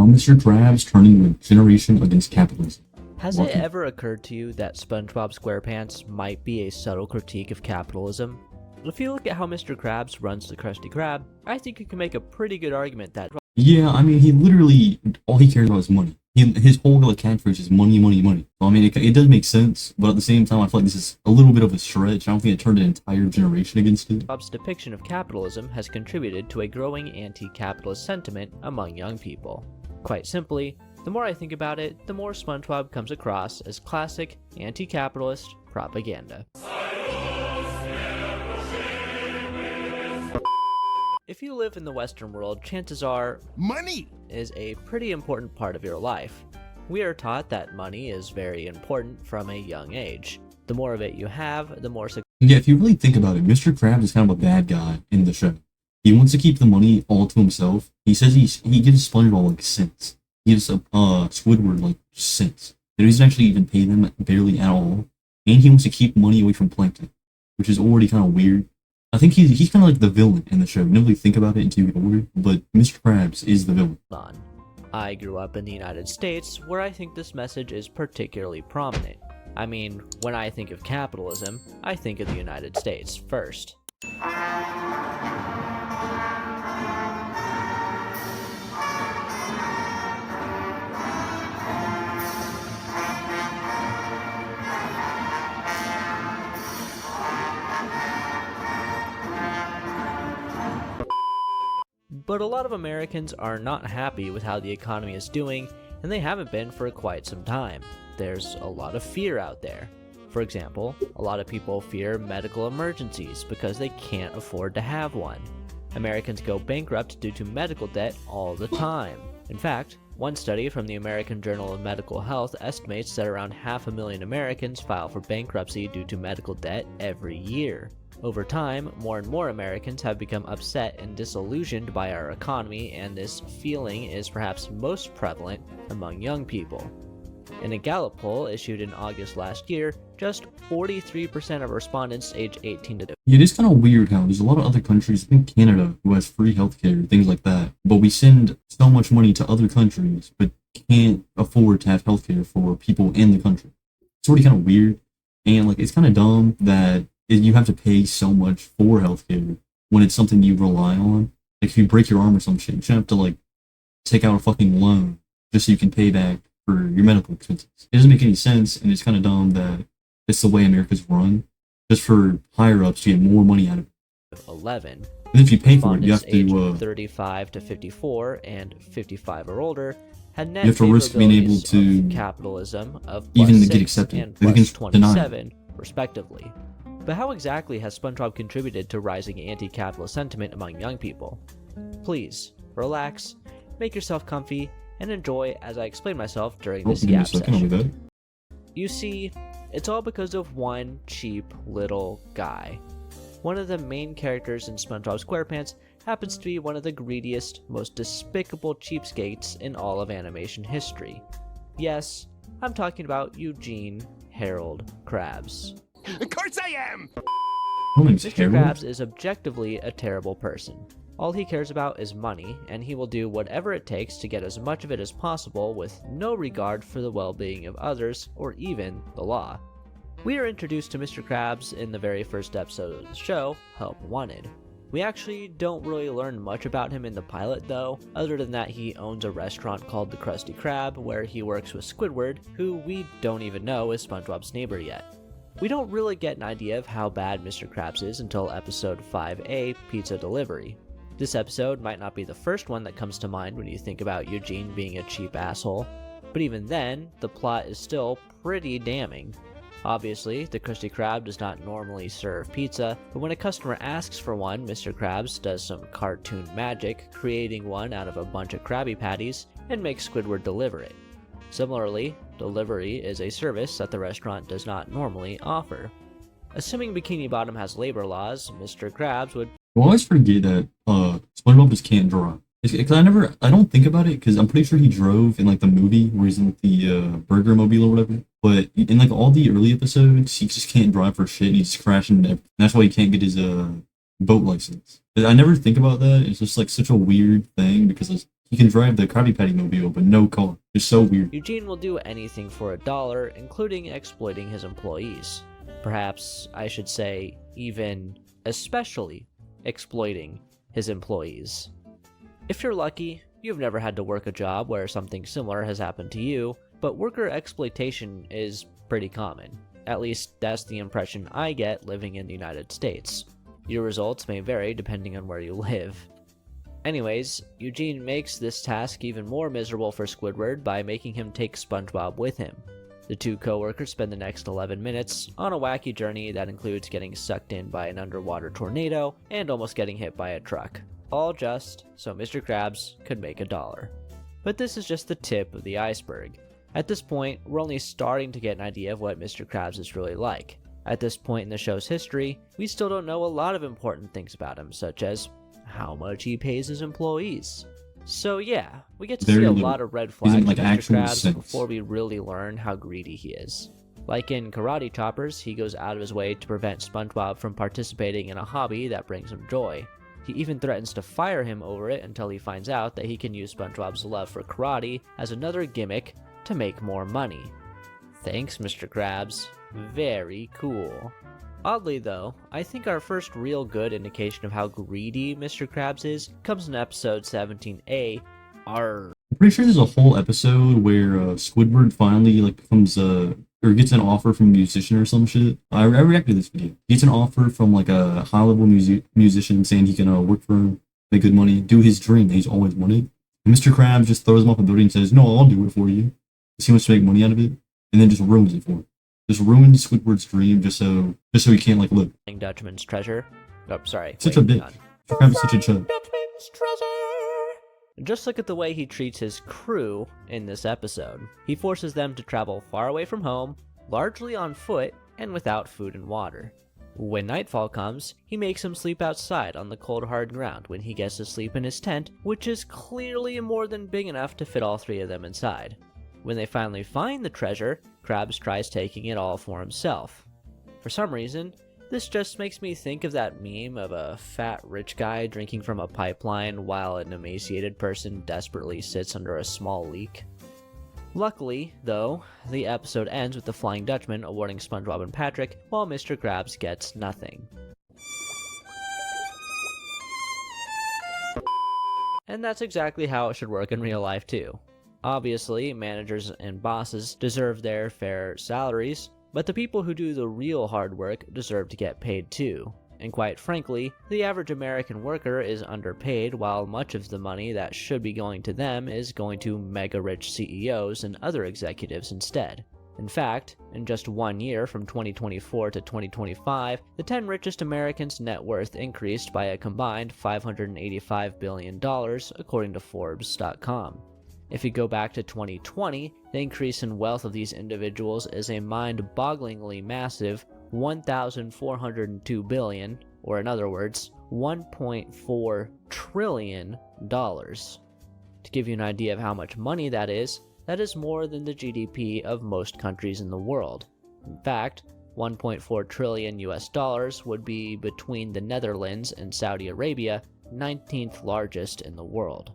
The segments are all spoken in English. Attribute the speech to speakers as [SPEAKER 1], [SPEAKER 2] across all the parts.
[SPEAKER 1] Mr. Krabs turning the generation against capitalism.
[SPEAKER 2] Has it ever occurred to you that SpongeBob SquarePants might be a subtle critique of capitalism? If you look at how Mr. Krabs runs the Krusty Krab, I think you can make a pretty good argument that...
[SPEAKER 1] Yeah, I mean, he literally, all he cares about is money. His whole catchphrase is money, money, money. So, I mean, it does make sense, but at the same time, I feel like this is a little bit of a stretch. I don't think it turned an entire generation against it.
[SPEAKER 2] Bob's depiction of capitalism has contributed to a growing anti-capitalist sentiment among young people. Quite simply, the more I think about it, the more SpongeBob comes across as classic anti-capitalist propaganda. If you live in the Western world, chances are money is a pretty important part of your life. We are taught that money is very important from a young age. The more of it you have, the more success.
[SPEAKER 1] Yeah, if you really think about it, Mr. Krabs is kind of a bad guy in the show. He wants to keep the money all to himself. He says he gives SpongeBob like cents. He gives Squidward like cents. He doesn't actually even pay them barely at all. And he wants to keep money away from Plankton, which is already kind of weird. I think he's kind of like the villain in the show. You never really think about it until you get older, but Mr. Krabs is the villain.
[SPEAKER 2] I grew up in the United States, where I think this message is particularly prominent. I mean, when I think of capitalism, I think of the United States first. But a lot of Americans are not happy with how the economy is doing, and they haven't been for quite some time. There's a lot of fear out there. For example, a lot of people fear medical emergencies because they can't afford to have one. Americans go bankrupt due to medical debt all the time. In fact, one study from the American Journal of Medical Health estimates that around 500,000 Americans file for bankruptcy due to medical debt every year. Over time, more and more Americans have become upset and disillusioned by our economy, and this feeling is perhaps most prevalent among young people. In a Gallup poll issued in August last year, just 43% of respondents aged 18 to...
[SPEAKER 1] Yeah, it is kind of weird how there's a lot of other countries, I think Canada, who has free healthcare, things like that, but we send so much money to other countries, but can't afford to have healthcare for people in the country. It's already kind of weird, and like it's kind of dumb that you have to pay so much for healthcare when it's something you rely on. Like if you break your arm or some shit, you shouldn't have to like take out a fucking loan just so you can pay back for your medical expenses. It doesn't make any sense, and it's kind of dumb that it's the way America's run, just for higher ups to get more money out of it.
[SPEAKER 2] 11.
[SPEAKER 1] And if you pay for it, you have to
[SPEAKER 2] 35 to 54 and 55 or older had net
[SPEAKER 1] you have to risk being able to
[SPEAKER 2] of capitalism of
[SPEAKER 1] even to
[SPEAKER 2] +6
[SPEAKER 1] get accepted.
[SPEAKER 2] and
[SPEAKER 1] They can
[SPEAKER 2] +27 respectively. But how exactly has SpongeBob contributed to rising anti-capitalist sentiment among young people? Please, relax, make yourself comfy, and enjoy as I explain myself during this gap session. You see, it's all because of one cheap little guy. One of the main characters in SpongeBob SquarePants happens to be one of the greediest, most despicable cheapskates in all of animation history. Yes, I'm talking about Eugene Harold Krabs.
[SPEAKER 3] Of course I am!
[SPEAKER 2] Mr. Krabs is objectively a terrible person. All he cares about is money, and he will do whatever it takes to get as much of it as possible with no regard for the well-being of others or even the law. We are introduced to Mr. Krabs in the very first episode of the show, Help Wanted. We actually don't really learn much about him in the pilot though, other than that he owns a restaurant called the Krusty Krab where he works with Squidward, who we don't even know is SpongeBob's neighbor yet. We don't really get an idea of how bad Mr. Krabs is until episode 5A, Pizza Delivery. This episode might not be the first one that comes to mind when you think about Eugene being a cheap asshole, but even then, the plot is still pretty damning. Obviously, the Krusty Krab does not normally serve pizza, but when a customer asks for one, Mr. Krabs does some cartoon magic, creating one out of a bunch of Krabby Patties, and makes Squidward deliver it. Similarly, delivery is a service that the restaurant does not normally offer. Assuming Bikini Bottom has labor laws, Mr. Krabs would...
[SPEAKER 1] I always forget that SpongeBob just can't drive. I don't think about it because I'm pretty sure he drove in like the movie where he's in the Burger Mobile or whatever. But in like all the early episodes, he just can't drive for shit. He's crashing and everything. That's why he can't get his boat license. I never think about that. It's just like such a weird thing because He can drive the Krabby Patty mobile, but no car. It's so weird.
[SPEAKER 2] Eugene will do anything for $1, including exploiting his employees. Perhaps I should say, even especially exploiting his employees. If you're lucky, you've never had to work a job where something similar has happened to you, but worker exploitation is pretty common. At least that's the impression I get living in the United States. Your results may vary depending on where you live. Anyways, Eugene makes this task even more miserable for Squidward by making him take SpongeBob with him. The two co-workers spend the next 11 minutes on a wacky journey that includes getting sucked in by an underwater tornado and almost getting hit by a truck. All just so Mr. Krabs could make $1. But this is just the tip of the iceberg. At this point, we're only starting to get an idea of what Mr. Krabs is really like. At this point in the show's history, we still don't know a lot of important things about him, such as how much he pays his employees. So yeah, we get to see a lot of red flags with Mr. Krabs before we really learn how greedy he is. Like in Karate Choppers, he goes out of his way to prevent SpongeBob from participating in a hobby that brings him joy. He even threatens to fire him over it until he finds out that he can use SpongeBob's love for karate as another gimmick to make more money. Thanks, Mr. Krabs. Very cool. Oddly though, I think our first real good indication of how greedy Mr. Krabs is comes in episode 17A,
[SPEAKER 1] I'm pretty sure there's a whole episode where Squidward finally becomes or gets an offer from a musician or some shit. I reacted to this video. He gets an offer from a high-level musician saying he can work for him, make good money, do his dream that he's always wanted. And Mr. Krabs just throws him off a building and says, "No, I'll do it for you." He wants to make money out of it, and then just ruins it for him. Just ruins Squidward's dream just so he can't live.
[SPEAKER 2] Dutchman's treasure. Oh, sorry.
[SPEAKER 1] Such a bitch. Mr. Krabs is such a chub.
[SPEAKER 2] Just look at the way he treats his crew in this episode. He forces them to travel far away from home, largely on foot, and without food and water. When nightfall comes, he makes them sleep outside on the cold hard ground when he gets to sleep in his tent, which is clearly more than big enough to fit all three of them inside. When they finally find the treasure, Krabs tries taking it all for himself. For some reason, this just makes me think of that meme of a fat rich guy drinking from a pipeline while an emaciated person desperately sits under a small leak. Luckily, though, the episode ends with the Flying Dutchman awarding SpongeBob and Patrick, while Mr. Krabs gets nothing. And that's exactly how it should work in real life too. Obviously, managers and bosses deserve their fair salaries, but the people who do the real hard work deserve to get paid too. And quite frankly, the average American worker is underpaid while much of the money that should be going to them is going to mega-rich CEOs and other executives instead. In fact, in just 1 year from 2024 to 2025, the 10 richest Americans' net worth increased by a combined $585 billion according to Forbes.com. If you go back to 2020, the increase in wealth of these individuals is a mind-bogglingly massive $1,402 billion, or in other words, $1.4 trillion. To give you an idea of how much money that is more than the GDP of most countries in the world. In fact, $1.4 trillion US would be between the Netherlands and Saudi Arabia, 19th largest in the world.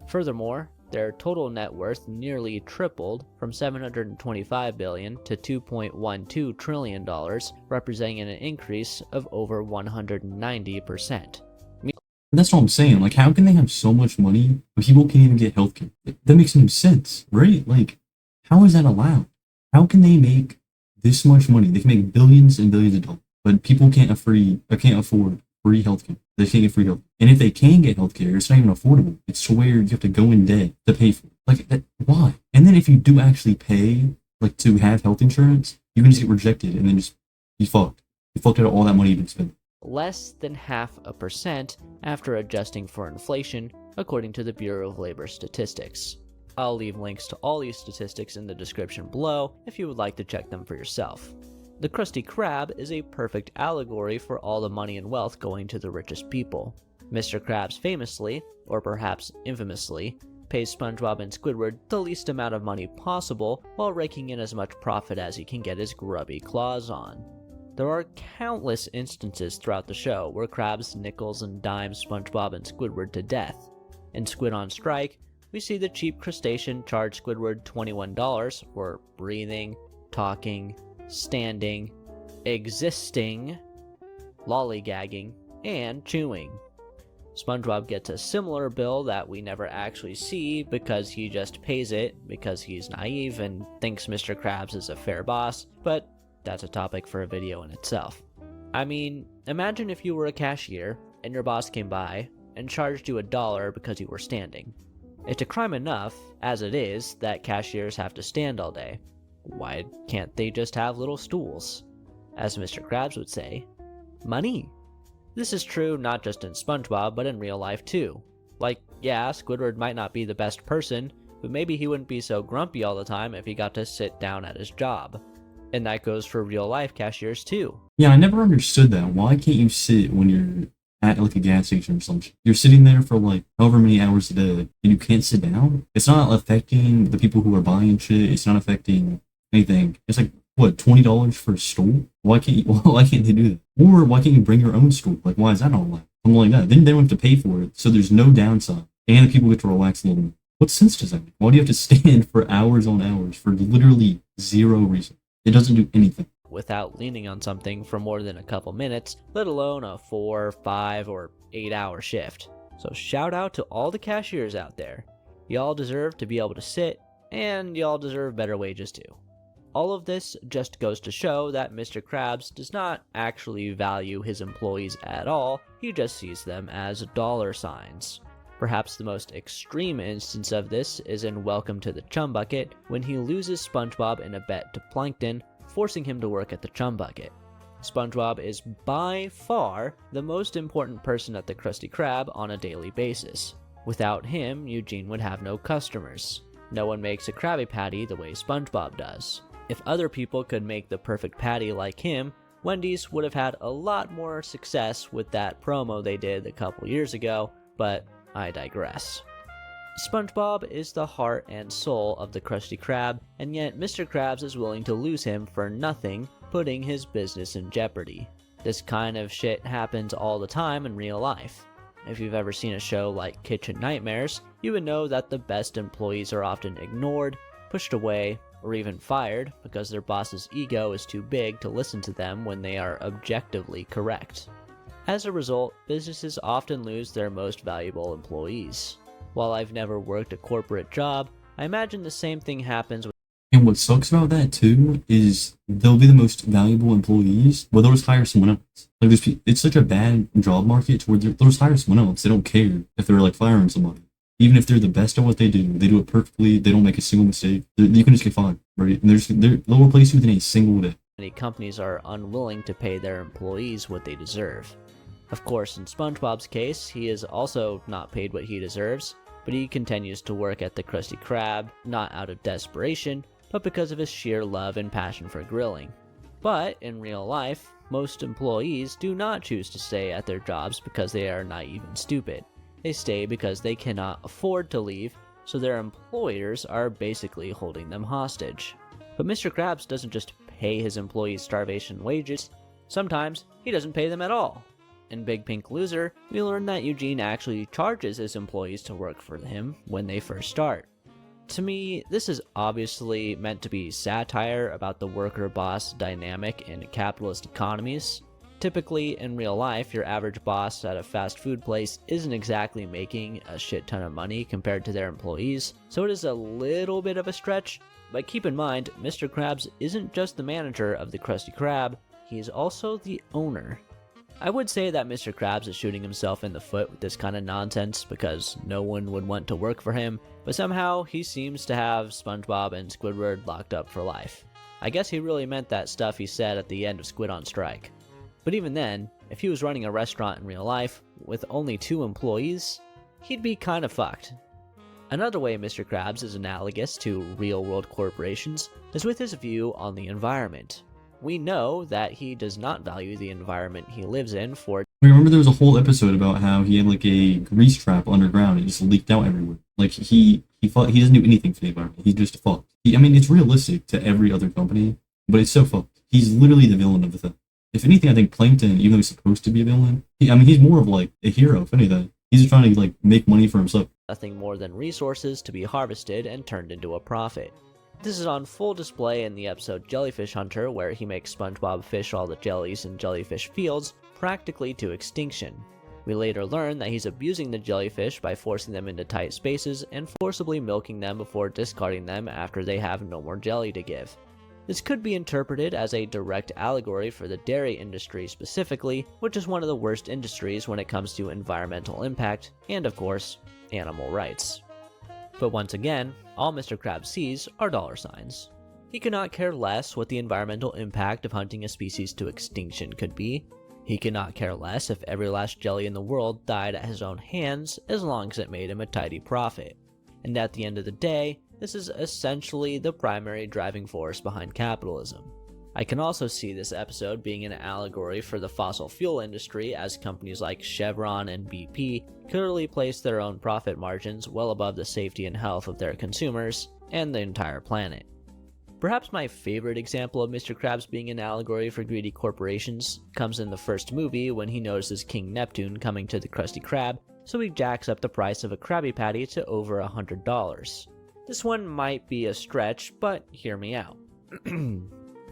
[SPEAKER 2] Furthermore, their total net worth nearly tripled from $725 billion to $2.12 trillion, representing an increase of over 190%.
[SPEAKER 1] That's what I'm saying. How can they have so much money but people can't even get healthcare? That makes no sense, right? How is that allowed? How can they make this much money? They can make billions and billions of dollars, but people can't afford free healthcare. They can't get free health. And if they can get healthcare, it's not even affordable. It's to where you have to go in debt to pay for it. Why? And then if you do actually pay, to have health insurance, you can just get rejected and then just be fucked. You fucked out all that money you've been spending.
[SPEAKER 2] Less than 0.5% after adjusting for inflation, according to the Bureau of Labor Statistics. I'll leave links to all these statistics in the description below if you would like to check them for yourself. The Krusty Krab is a perfect allegory for all the money and wealth going to the richest people. Mr. Krabs famously, or perhaps infamously, pays SpongeBob and Squidward the least amount of money possible while raking in as much profit as he can get his grubby claws on. There are countless instances throughout the show where Krabs nickels and dimes SpongeBob and Squidward to death. In Squid on Strike, we see the cheap crustacean charge Squidward $21 for breathing, talking, standing, existing, lollygagging, and chewing. SpongeBob gets a similar bill that we never actually see because he just pays it because he's naive and thinks Mr. Krabs is a fair boss, but that's a topic for a video in itself. I mean, imagine if you were a cashier and your boss came by and charged you $1 because you were standing. It's a crime enough, as it is, that cashiers have to stand all day. Why can't they just have little stools? As Mr. Krabs would say, money. This is true not just in SpongeBob, but in real life too. Like, yeah, Squidward might not be the best person, but maybe he wouldn't be so grumpy all the time if he got to sit down at his job. And that goes for real life cashiers too.
[SPEAKER 1] Yeah, I never understood that. Why can't you sit when you're at like a gas station or something? You're sitting there for like however many hours a day, and you can't sit down? It's not affecting the people who are buying shit. It's not affecting anything. It's like, what, $20 for a stool? Why can't they do that? Or why can't you bring your own stool? Like, why is that all allowed? Something like that. Then they don't have to pay for it, so there's no downside. And the people get to relax a little bit. What sense does that make? Why do you have to stand for hours on hours for literally zero reason? It doesn't do anything.
[SPEAKER 2] Without leaning on something for more than a couple minutes, let alone a 4, 5, or 8 hour shift. So shout out to all the cashiers out there. Y'all deserve to be able to sit, and y'all deserve better wages too. All of this just goes to show that Mr. Krabs does not actually value his employees at all, he just sees them as dollar signs. Perhaps the most extreme instance of this is in Welcome to the Chum Bucket, when he loses SpongeBob in a bet to Plankton, forcing him to work at the Chum Bucket. SpongeBob is by far the most important person at the Krusty Krab on a daily basis. Without him, Eugene would have no customers. No one makes a Krabby Patty the way SpongeBob does. If other people could make the perfect patty like him, Wendy's would have had a lot more success with that promo they did a couple years ago, but I digress. SpongeBob is the heart and soul of the Krusty Krab, and yet Mr. Krabs is willing to lose him for nothing, putting his business in jeopardy. This kind of shit happens all the time in real life. If you've ever seen a show like Kitchen Nightmares, you would know that the best employees are often ignored, pushed away, or even fired because their boss's ego is too big to listen to them when they are objectively correct. As a result, businesses often lose their most valuable employees. While I've never worked a corporate job, I imagine the same thing happens with.
[SPEAKER 1] And what sucks about that too is they'll be the most valuable employees, but they'll just hire someone else. Like it's such a bad job market to where they'll just hire someone else. They don't care if they're like firing somebody. Even if they're the best at what they do it perfectly, they don't make a single mistake, you can just get fired, right? And they'll replace you within a single day.
[SPEAKER 2] Many companies are unwilling to pay their employees what they deserve. Of course, in SpongeBob's case, he is also not paid what he deserves, but he continues to work at the Krusty Krab, not out of desperation, but because of his sheer love and passion for grilling. But in real life, most employees do not choose to stay at their jobs because they are naive and stupid. They stay because they cannot afford to leave, so their employers are basically holding them hostage. But Mr. Krabs doesn't just pay his employees starvation wages, sometimes he doesn't pay them at all. In Big Pink Loser, we learn that Eugene actually charges his employees to work for him when they first start. To me, this is obviously meant to be satire about the worker-boss dynamic in capitalist economies. Typically, in real life, your average boss at a fast food place isn't exactly making a shit ton of money compared to their employees, so it is a little bit of a stretch, but keep in mind, Mr. Krabs isn't just the manager of the Krusty Krab, he's also the owner. I would say that Mr. Krabs is shooting himself in the foot with this kind of nonsense because no one would want to work for him, but somehow he seems to have SpongeBob and Squidward locked up for life. I guess he really meant that stuff he said at the end of Squid on Strike. But even then, if he was running a restaurant in real life with only 2 employees, he'd be kind of fucked. Another way Mr. Krabs is analogous to real-world corporations is with his view on the environment. We know that he does not value the environment he lives in for.
[SPEAKER 1] I remember there was a whole episode about how he had like a grease trap underground and it just leaked out everywhere. Like he doesn't do anything for the environment. He's just fucked. I mean, it's realistic to every other company, but it's so fucked. He's literally the villain of the thing. If anything, I think Plankton, even though he's supposed to be a villain, he's more of like a hero, if anything. He's just trying to like make money for himself.
[SPEAKER 2] nothing more than resources to be harvested and turned into a profit. This is on full display in the episode Jellyfish Hunter, where he makes SpongeBob fish all the jellies in jellyfish fields practically to extinction. We later learn that he's abusing the jellyfish by forcing them into tight spaces and forcibly milking them before discarding them after they have no more jelly to give. This could be interpreted as a direct allegory for the dairy industry specifically, which is one of the worst industries when it comes to environmental impact and, of course, animal rights. But once again, all Mr. Krabs sees are dollar signs. He could not care less what the environmental impact of hunting a species to extinction could be. He could not care less if every last jelly in the world died at his own hands as long as it made him a tidy profit. And at the end of the day, this is essentially the primary driving force behind capitalism. I can also see this episode being an allegory for the fossil fuel industry, as companies like Chevron and BP clearly place their own profit margins well above the safety and health of their consumers and the entire planet. Perhaps my favorite example of Mr. Krabs being an allegory for greedy corporations comes in the first movie when he notices King Neptune coming to the Krusty Krab, so he jacks up the price of a Krabby Patty to over $100. This one might be a stretch, but hear me out.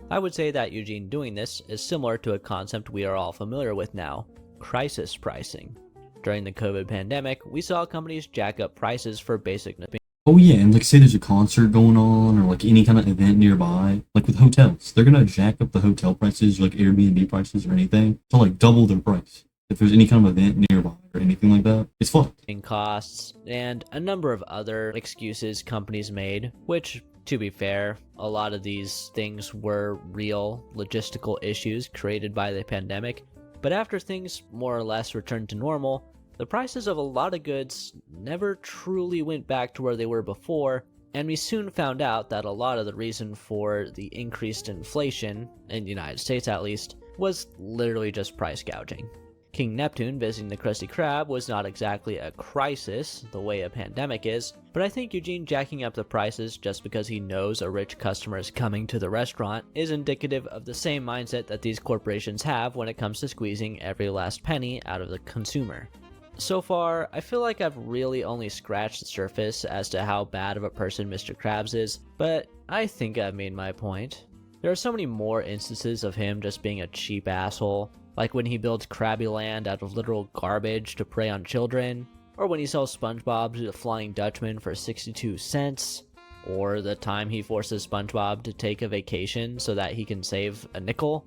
[SPEAKER 2] I would say that Eugene doing this is similar to a concept we are all familiar with now, crisis pricing. During the COVID pandemic, we saw companies jack up prices for basic necessities.
[SPEAKER 1] Oh yeah, and like say there's a concert going on or like any kind of event nearby, like with hotels, they're gonna jack up the hotel prices, like Airbnb prices or anything, to like double their price. If there's any kind of event nearby or anything like that, it's fucked.
[SPEAKER 2] Costs, and a number of other excuses companies made, which, to be fair, a lot of these things were real logistical issues created by the pandemic. But after things more or less returned to normal, the prices of a lot of goods never truly went back to where they were before, and we soon found out that a lot of the reason for the increased inflation, in the United States at least, was literally just price gouging. King Neptune visiting the Krusty Krab was not exactly a crisis, the way a pandemic is, but I think Eugene jacking up the prices just because he knows a rich customer is coming to the restaurant is indicative of the same mindset that these corporations have when it comes to squeezing every last penny out of the consumer. So far, I feel like I've really only scratched the surface as to how bad of a person Mr. Krabs is, but I think I've made my point. There are so many more instances of him just being a cheap asshole, like when he builds Krabby Land out of literal garbage to prey on children, or when he sells SpongeBob to the Flying Dutchman for 62 cents, or the time he forces SpongeBob to take a vacation so that he can save a nickel.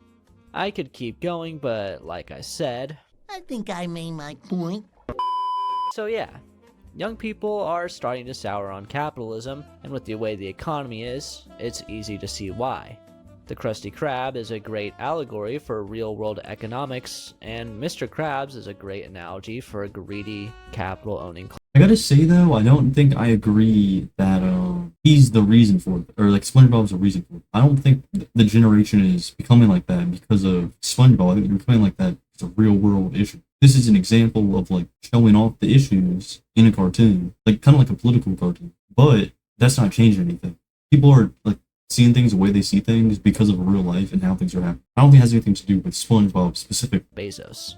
[SPEAKER 2] I could keep going, but like I said,
[SPEAKER 3] I think I made my point.
[SPEAKER 2] So yeah, young people are starting to sour on capitalism, and with the way the economy is, it's easy to see why. The Krusty Krab is a great allegory for real-world economics, and Mr. Krabs is a great analogy for a greedy, capital-owning class.
[SPEAKER 1] I gotta say though, I don't think I agree that he's the reason for it, or like SpongeBob's the reason for it. I don't think the generation is becoming like that because of SpongeBob. I think they're becoming like that. It's a real-world issue. This is an example of like showing off the issues in a cartoon, like kind of like a political cartoon. But that's not changing anything. People are like seeing things the way they see things because of real life and how things are happening. I don't think it has anything to do with SpongeBob specific.
[SPEAKER 2] Bezos.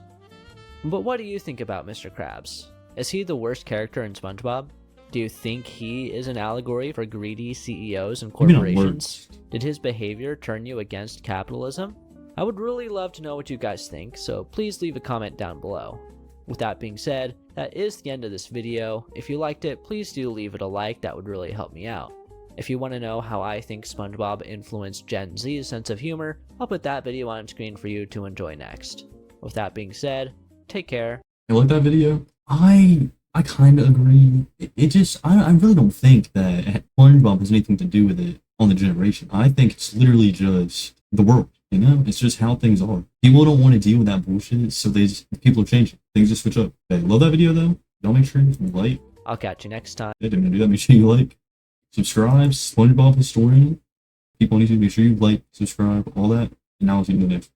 [SPEAKER 2] But what do you think about Mr. Krabs? Is he the worst character in SpongeBob? Do you think he is an allegory for greedy CEOs and corporations? Did his behavior turn you against capitalism? I would really love to know what you guys think, so please leave a comment down below. With that being said, that is the end of this video. If you liked it, please do leave it a like, that would really help me out. If you want to know how I think SpongeBob influenced Gen Z's sense of humor, I'll put that video on screen for you to enjoy next. With that being said, take care.
[SPEAKER 1] You like that video? I kind of agree. I really don't think that SpongeBob has anything to do with it on the generation. I think it's literally just the world, you know? It's just how things are. People don't want to deal with that bullshit, so people are changing. Things just switch up. Okay, love that video though. Y'all make sure you like.
[SPEAKER 2] I'll catch you next time.
[SPEAKER 1] I didn't do that. Make sure you like, subscribe, SpongeBob Historian. People need to make sure you like, subscribe, all that. And now I'll see you in the next.